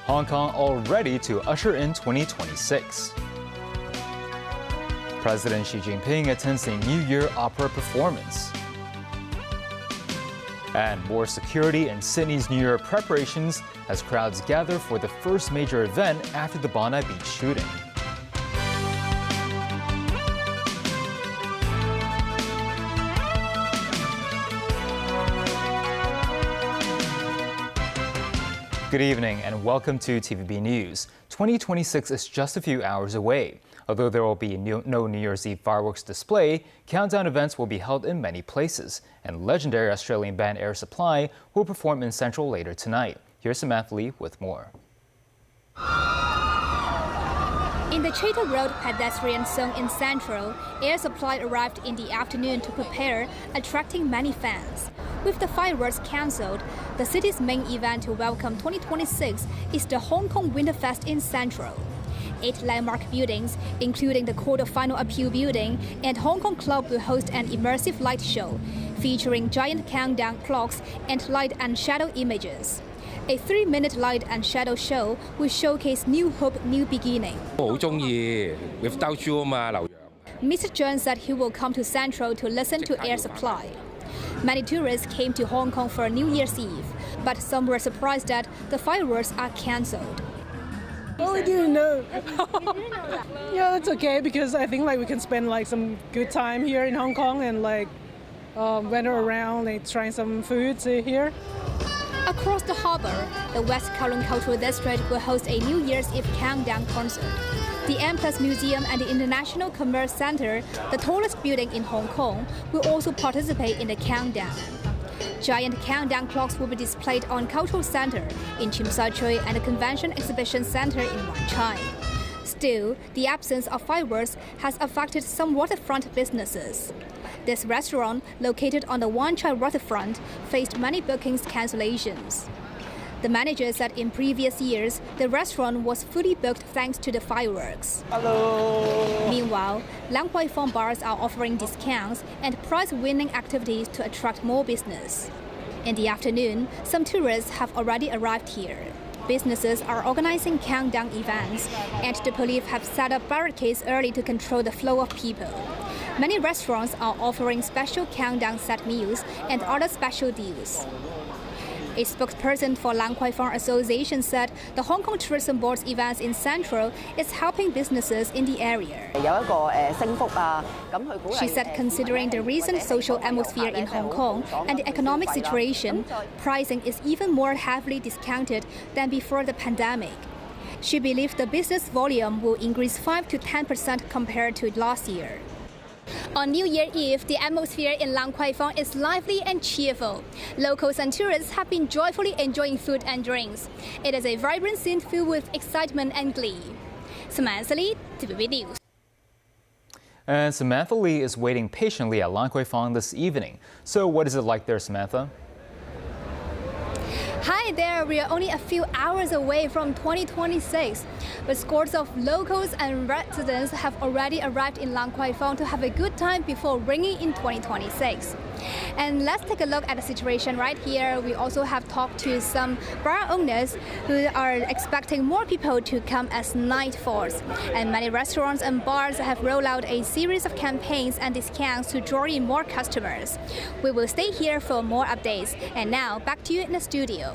Hong Kong all ready to usher in 2026. President Xi Jinping attends a New Year opera performance. And more security in Sydney's New Year preparations as crowds gather for the first major event after the Bondi Beach shooting. Good evening and welcome to TVB News. 2026 is just a few hours away. Although there will be no New Year's Eve fireworks display, countdown events will be held in many places, and legendary Australian band Air Supply will perform in Central later tonight. Here's Samantha Lee with more. In the Chater Road pedestrian zone in Central, Air Supply arrived in the afternoon to prepare, attracting many fans. With the fireworks cancelled, the city's main event to welcome 2026 is the Hong Kong Winterfest in Central. 8 landmark buildings, including the Court of Final Appeal building and Hong Kong Club, will host an immersive light show featuring giant countdown clocks and light and shadow images. A 3-minute light and shadow show will showcase New Hope, New Beginning. Mr. Jones said he will come to Central to listen to Air Supply. Many tourists came to Hong Kong for New Year's Eve, but some were surprised that the fireworks are cancelled. Oh, we didn't know. Yeah, it's okay because I think we can spend some good time here in Hong Kong and wander around and try some foods here. Across the harbour, the West Kowloon Cultural District will host a New Year's Eve countdown concert. The M+ Museum and the International Commerce Centre, the tallest building in Hong Kong, will also participate in the countdown. Giant countdown clocks will be displayed on Cultural Centre in Tsim Sha Tsui and the Convention Exhibition Centre in Wan Chai. Still, the absence of fireworks has affected some waterfront businesses. This restaurant, located on the Wan Chai waterfront, faced many bookings cancellations. The manager said in previous years, the restaurant was fully booked thanks to the fireworks. Hello. Meanwhile, Lang Kwai Fong bars are offering discounts and prize-winning activities to attract more business. In the afternoon, some tourists have already arrived here. Businesses are organizing countdown events, and the police have set up barricades early to control the flow of people. Many restaurants are offering special countdown set meals and other special deals. A spokesperson for Lang Kwai Fong Association said the Hong Kong Tourism Board's events in Central is helping businesses in the area. She said considering the recent social atmosphere in Hong Kong and the economic situation, pricing is even more heavily discounted than before the pandemic. She believes the business volume will increase 5 to 10% compared to last year. On New Year Eve, the atmosphere in Lang Kwai Fong is lively and cheerful. Locals and tourists have been joyfully enjoying food and drinks. It is a vibrant scene filled with excitement and glee. Samantha Lee, TVB News. And Samantha Lee is waiting patiently at Lang Kwai Fong this evening. So what is it like there, Samantha? Hi there, we are only a few hours away from 2026, but scores of locals and residents have already arrived in Lang Kwai Fong to have a good time before ringing in 2026. And let's take a look at the situation right here. We also have talked to some bar owners who are expecting more people to come as night falls. And many restaurants and bars have rolled out a series of campaigns and discounts to draw in more customers. We will stay here for more updates. And now, back to you in the studio.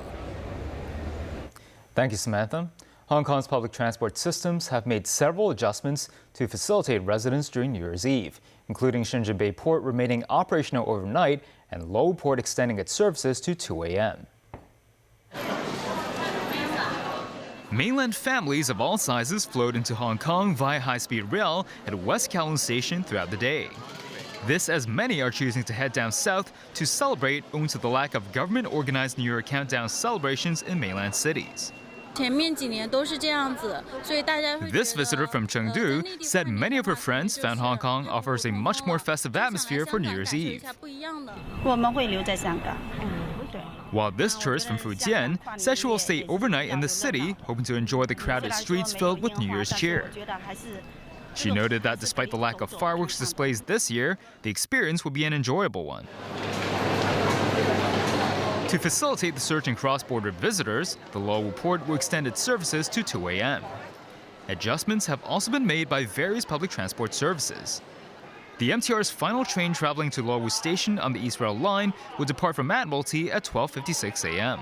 Thank you, Samantha. Hong Kong's public transport systems have made several adjustments to facilitate residents during New Year's Eve, including Shenzhen Bay Port remaining operational overnight and Lo Port extending its services to 2 a.m. Mainland families of all sizes flowed into Hong Kong via high-speed rail at West Kowloon Station throughout the day. This as many are choosing to head down south to celebrate owing to the lack of government-organized New Year countdown celebrations in mainland cities. This visitor from Chengdu said many of her friends found Hong Kong offers a much more festive atmosphere for New Year's Eve. While this tourist from Fujian said she will stay overnight in the city, hoping to enjoy the crowded streets filled with New Year's cheer. She noted that despite the lack of fireworks displays this year, the experience will be an enjoyable one. To facilitate the surge in cross-border visitors, the Luowu port will extend its services to 2 a.m. Adjustments have also been made by various public transport services. The MTR's final train traveling to Luowu Station on the East Rail Line will depart from Admiralty at 12:56 a.m.,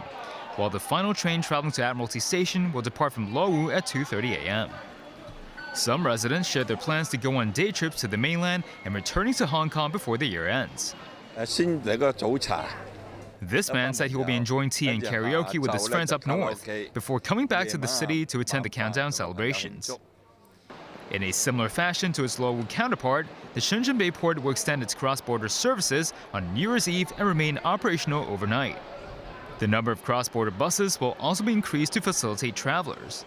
while the final train traveling to Admiralty Station will depart from Luowu at 2:30 a.m. Some residents shared their plans to go on day trips to the mainland and returning to Hong Kong before the year ends. This man said he will be enjoying tea and karaoke with his friends up north before coming back to the city to attend the countdown celebrations. In a similar fashion to its Luowu counterpart, the Shenzhen Bay port will extend its cross-border services on New Year's Eve and remain operational overnight. The number of cross-border buses will also be increased to facilitate travelers.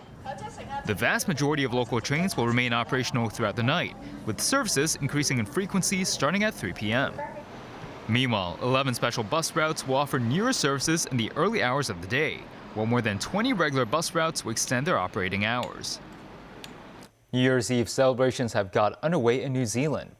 The vast majority of local trains will remain operational throughout the night, with services increasing in frequency starting at 3 p.m. Meanwhile, 11 special bus routes will offer New Year's services in the early hours of the day, while more than 20 regular bus routes will extend their operating hours. New Year's Eve celebrations have got underway in New Zealand.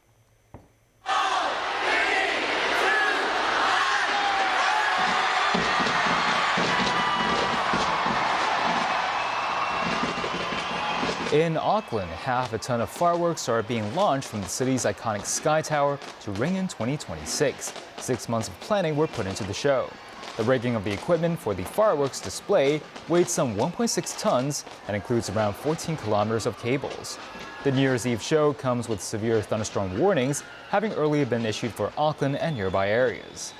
In Auckland, half a ton of fireworks are being launched from the city's iconic Sky Tower to ring in 2026. 6 months of planning were put into the show. The rigging of the equipment for the fireworks display weighs some 1.6 tons and includes around 14 kilometers of cables. The New Year's Eve show comes with severe thunderstorm warnings, having earlier been issued for Auckland and nearby areas.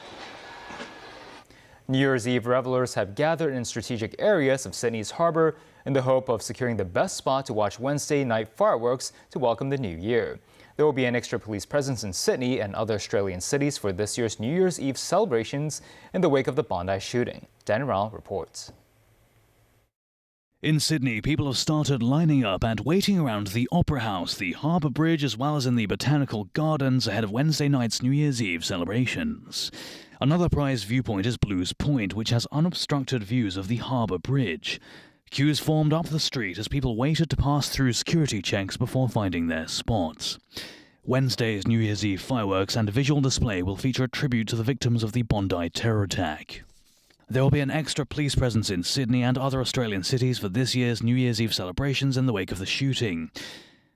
New Year's Eve revelers have gathered in strategic areas of Sydney's harbour in the hope of securing the best spot to watch Wednesday night fireworks to welcome the new year. There will be an extra police presence in Sydney and other Australian cities for this year's New Year's Eve celebrations in the wake of the Bondi shooting. Dan Rao reports. In Sydney, people have started lining up and waiting around the Opera House, the Harbour Bridge, as well as in the Botanical Gardens ahead of Wednesday night's New Year's Eve celebrations. Another prized viewpoint is Blues Point, which has unobstructed views of the Harbour Bridge. Queues formed up the street as people waited to pass through security checks before finding their spots. Wednesday's New Year's Eve fireworks and visual display will feature a tribute to the victims of the Bondi terror attack. There will be an extra police presence in Sydney and other Australian cities for this year's New Year's Eve celebrations in the wake of the shooting.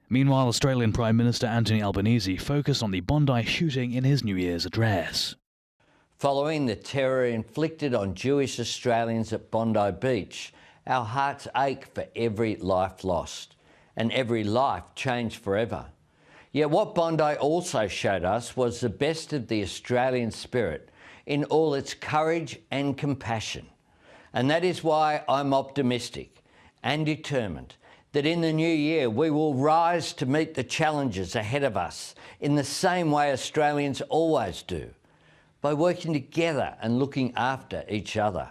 Meanwhile, Australian Prime Minister Anthony Albanese focused on the Bondi shooting in his New Year's address. Following the terror inflicted on Jewish Australians at Bondi Beach, our hearts ache for every life lost and every life changed forever. Yet what Bondi also showed us was the best of the Australian spirit in all its courage and compassion. And that is why I'm optimistic and determined that in the new year we will rise to meet the challenges ahead of us in the same way Australians always do, by working together and looking after each other.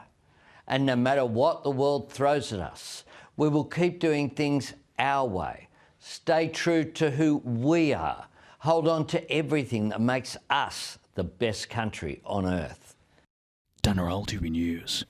And no matter what the world throws at us, we will keep doing things our way, stay true to who we are, hold on to everything that makes us the best country on earth. Danaral TV News.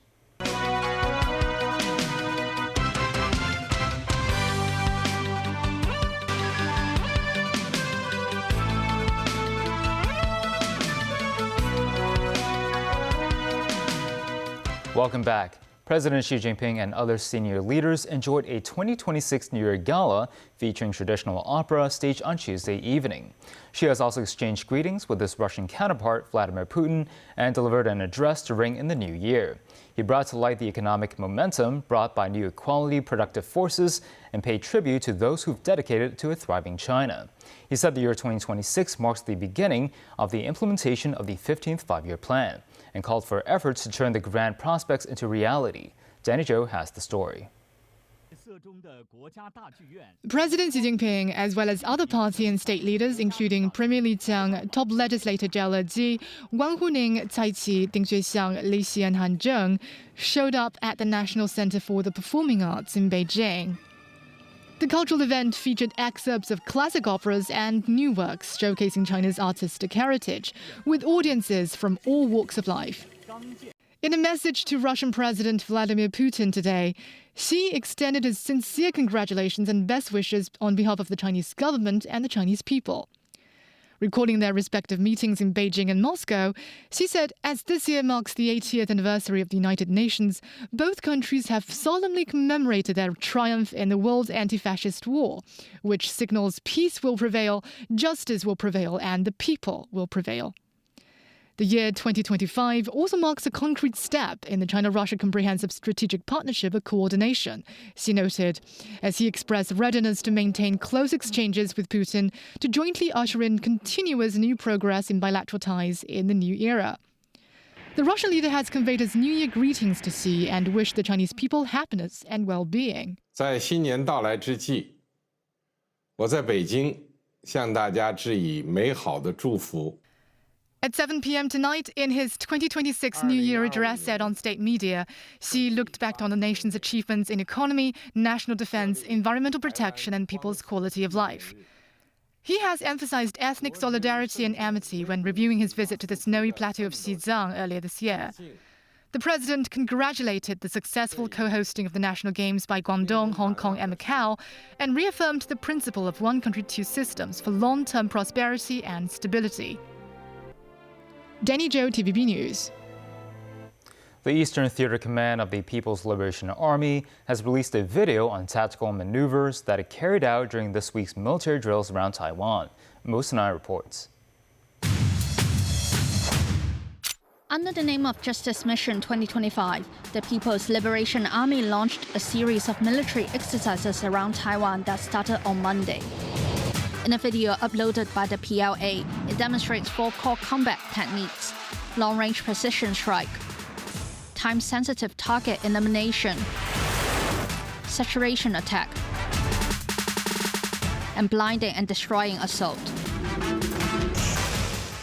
Welcome back. President Xi Jinping and other senior leaders enjoyed a 2026 New Year gala featuring traditional opera staged on Tuesday evening. Xi has also exchanged greetings with his Russian counterpart Vladimir Putin and delivered an address to ring in the new year. He brought to light the economic momentum brought by new equality productive forces and paid tribute to those who've dedicated to a thriving China. He said the year 2026 marks the beginning of the implementation of the 15th five-year plan and called for efforts to turn the grand prospects into reality. Danny Zhou has the story. President Xi Jinping, as well as other party and state leaders, including Premier Li Qiang, top legislator Zhao Leji, Wang Huning, Cai Qi, Ding Juexiang, Li Xi and Han Zheng, showed up at the National Center for the Performing Arts in Beijing. The cultural event featured excerpts of classic operas and new works showcasing China's artistic heritage, with audiences from all walks of life. In a message to Russian President Vladimir Putin today, Xi extended his sincere congratulations and best wishes on behalf of the Chinese government and the Chinese people. Recalling their respective meetings in Beijing and Moscow, Xi said, as this year marks the 80th anniversary of the United Nations, both countries have solemnly commemorated their triumph in the world's anti-fascist war, which signals peace will prevail, justice will prevail, and the people will prevail. The year 2025 also marks a concrete step in the China-Russia Comprehensive Strategic Partnership of Coordination, Xi noted, as he expressed readiness to maintain close exchanges with Putin to jointly usher in continuous new progress in bilateral ties in the new era. The Russian leader has conveyed his New Year greetings to Xi and wished the Chinese people happiness and well-being. 在新年到来之际，我在北京向大家致以美好的祝福。 At 7 p.m. tonight, in his 2026 New Year address said on state media, Xi looked back on the nation's achievements in economy, national defense, environmental protection, and people's quality of life. He has emphasized ethnic solidarity and amity when reviewing his visit to the snowy plateau of Xizang earlier this year. The president congratulated the successful co-hosting of the national games by Guangdong, Hong Kong, and Macau, and reaffirmed the principle of one country, two systems for long-term prosperity and stability. Danny Zhou, TVB News. The Eastern Theater Command of the People's Liberation Army has released a video on tactical maneuvers that it carried out during this week's military drills around Taiwan. Musinai reports. Under the name of Justice Mission 2025, the People's Liberation Army launched a series of military exercises around Taiwan that started on Monday. In a video uploaded by the PLA, it demonstrates 4 core combat techniques: long-range precision strike, time-sensitive target elimination, saturation attack, and blinding and destroying assault.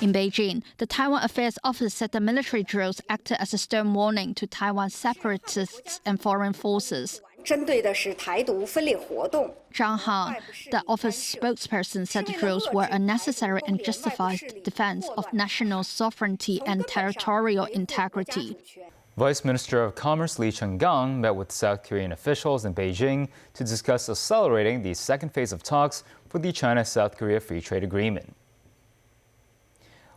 In Beijing, the Taiwan Affairs Office said the military drills acted as a stern warning to Taiwan separatists and foreign forces. 针对的是台独分裂活动。 Zhang Han, the office spokesperson, said the drills were a necessary and justified defense of national sovereignty and territorial integrity. Vice Minister of Commerce Li Chenggang met with South Korean officials in Beijing to discuss accelerating the second phase of talks for the China-South Korea Free Trade Agreement.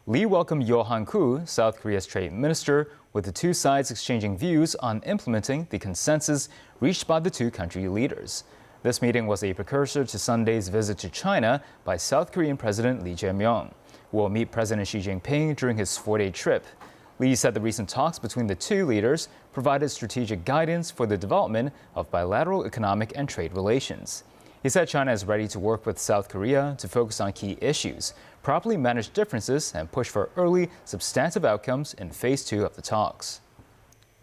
Li welcomed Yohan Koo, South Korea's trade minister, with the two sides exchanging views on implementing the consensus reached by the two country leaders. This meeting was a precursor to Sunday's visit to China by South Korean President Lee Jae-myung, who will meet President Xi Jinping during his 4-day trip. Lee said the recent talks between the two leaders provided strategic guidance for the development of bilateral economic and trade relations. He said China is ready to work with South Korea to focus on key issues, properly manage differences, and push for early, substantive outcomes in Phase 2 of the talks.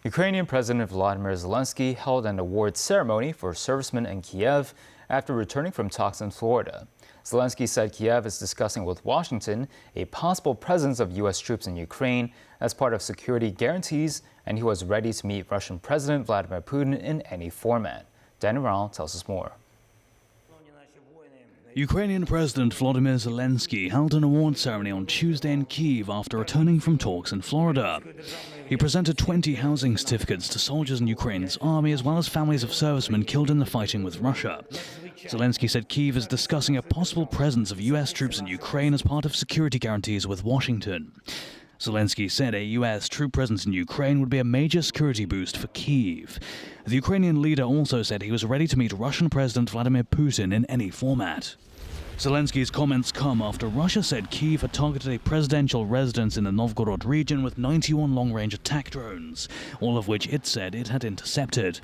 Ukrainian President Volodymyr Zelensky held an awards ceremony for servicemen in Kiev after returning from talks in Florida. Zelensky said Kiev is discussing with Washington a possible presence of U.S. troops in Ukraine as part of security guarantees, and he was ready to meet Russian President Vladimir Putin in any format. Danny Rao tells us more. Ukrainian President Volodymyr Zelensky held an award ceremony on Tuesday in Kyiv after returning from talks in Florida. He presented 20 housing certificates to soldiers in Ukraine's army as well as families of servicemen killed in the fighting with Russia. Zelensky said Kyiv is discussing a possible presence of U.S. troops in Ukraine as part of security guarantees with Washington. Zelensky said a U.S. troop presence in Ukraine would be a major security boost for Kyiv. The Ukrainian leader also said he was ready to meet Russian President Vladimir Putin in any format. Zelensky's comments come after Russia said Kyiv had targeted a presidential residence in the Novgorod region with 91 long-range attack drones, all of which it said it had intercepted.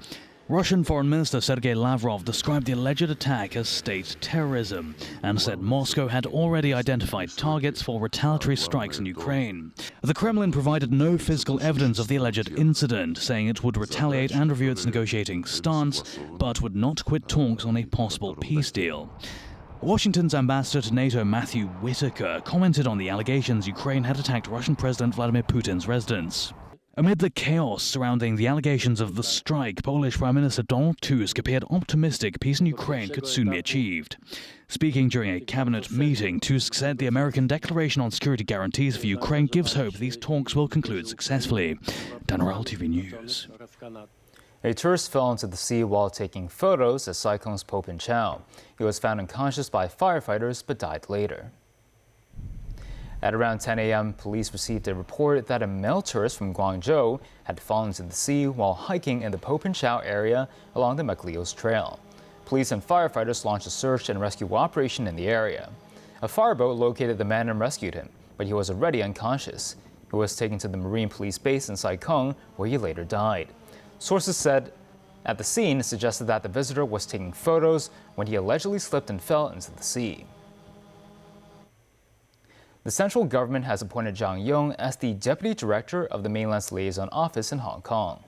Russian Foreign Minister Sergei Lavrov described the alleged attack as state terrorism and said Moscow had already identified targets for retaliatory strikes in Ukraine. The Kremlin provided no physical evidence of the alleged incident, saying it would retaliate and review its negotiating stance, but would not quit talks on a possible peace deal. Washington's ambassador to NATO, Matthew Whitaker, commented on the allegations Ukraine had attacked Russian President Vladimir Putin's residence. Amid the chaos surrounding the allegations of the strike, Polish Prime Minister Donald Tusk appeared optimistic peace in Ukraine could soon be achieved. Speaking during a cabinet meeting, Tusk said the American Declaration on Security Guarantees for Ukraine gives hope these talks will conclude successfully. Danaral TV News. A tourist fell into the sea while taking photos at Cyclone's Pope and Chow. He was found unconscious by firefighters but died later. At around 10 a.m., police received a report that a male tourist from Guangzhou had fallen into the sea while hiking in the Popinchao area along the Macleos Trail. Police and firefighters launched a search and rescue operation in the area. A fireboat located the man and rescued him, but he was already unconscious. He was taken to the Marine Police Base in Saikong, where he later died. Sources said at the scene suggested that the visitor was taking photos when he allegedly slipped and fell into the sea. The central government has appointed Zhang Yong as the Deputy Director of the Mainland's Liaison Office in Hong Kong.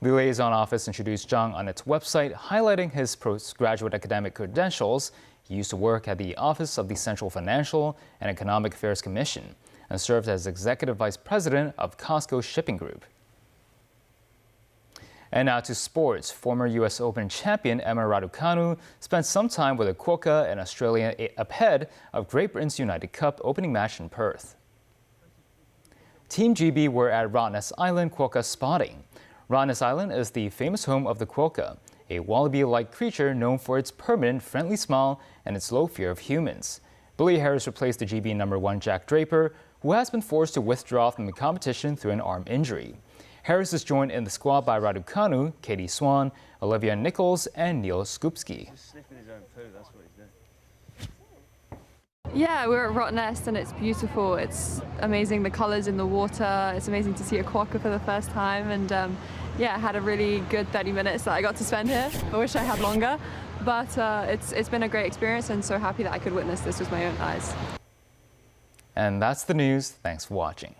The Liaison Office introduced Zhang on its website, highlighting his postgraduate academic credentials. He used to work at the Office of the Central Financial and Economic Affairs Commission and served as Executive Vice President of Costco Shipping Group. And now to sports. Former U.S. Open champion Emma Raducanu spent some time with a quokka in Australia ahead of Great Britain's United Cup opening match in Perth. Team GB were at Rottnest Island quokka spotting. Rottnest Island is the famous home of the quokka, a wallaby-like creature known for its permanent friendly smile and its low fear of humans. Billy Harris replaced the GB #1 Jack Draper, who has been forced to withdraw from the competition through an arm injury. Harris is joined in the squad by Raducanu, Katie Swan, Olivia Nichols, and Neil Skupski. Yeah, we're at Rottnest and it's beautiful. It's amazing, the colours in the water. It's amazing to see a quokka for the first time. And yeah, I had a really good 30 minutes that I got to spend here. I wish I had longer, but it's been a great experience and so happy that I could witness this with my own eyes. And that's the news. Thanks for watching.